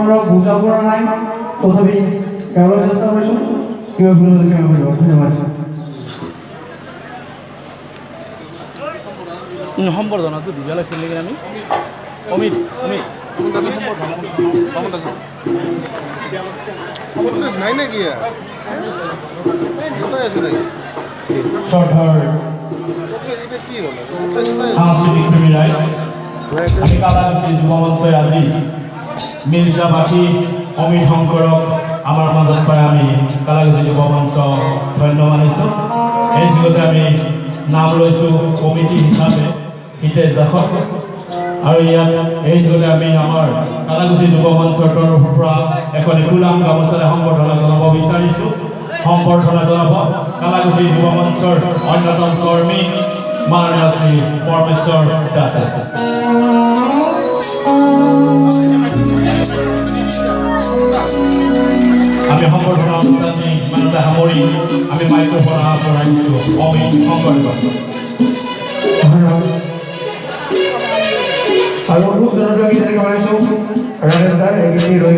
আপোনালোকক বুজাব পৰা নাই তথাপি গাবলৈ চেষ্টা কৰিছোঁ কিবা ভুল হ'লে ক্ষমা কৰিব ধন্যবাদ সম্বৰ্ধনাটো দিব লাগিছিল নেকি আমি অমিত অমিত নাই নাকি শ্ৰদ্ধাৰ সাংস্কৃতিক প্ৰেমী ৰাইজ আমি কালাগুছি যুৱ মঞ্চই আজি মিৰ্জাবাসী অমিত শংকৰক আমাৰ মাজত পাই আমি কালাগুছি যুৱ মঞ্চ ধন্য মানিছোঁ এই যুগতে আমি নাম লৈছোঁ কমিটি হিচাপে হিতেশ দাসক আৰু ইয়াত এই যুগতে আমি আমাৰ কালাগুছি যুৱ মঞ্চৰ তৰফৰ পৰা এখন ফুলাম গামোচাৰে সম্বৰ্ধনা জনাব বিচাৰিছোঁ সম্বৰ্ধনা জনাব কালাগুছি যুৱ মঞ্চৰ অন্যতম কৰ্মী মাননীয় শ্ৰী পৰমেশ্বৰ দাসে আমি সম্বৰ্ধনা অনুষ্ঠানটি ইমানতে সামৰি আমি মাইক্ৰফোন আগবঢ়াই দিছোঁ অমিত শংকৰক আৰু খুব জনপ্ৰিয় গীত জনাইছোঁ ৰাজেশ দাৰ এই গীতটি ৰৈ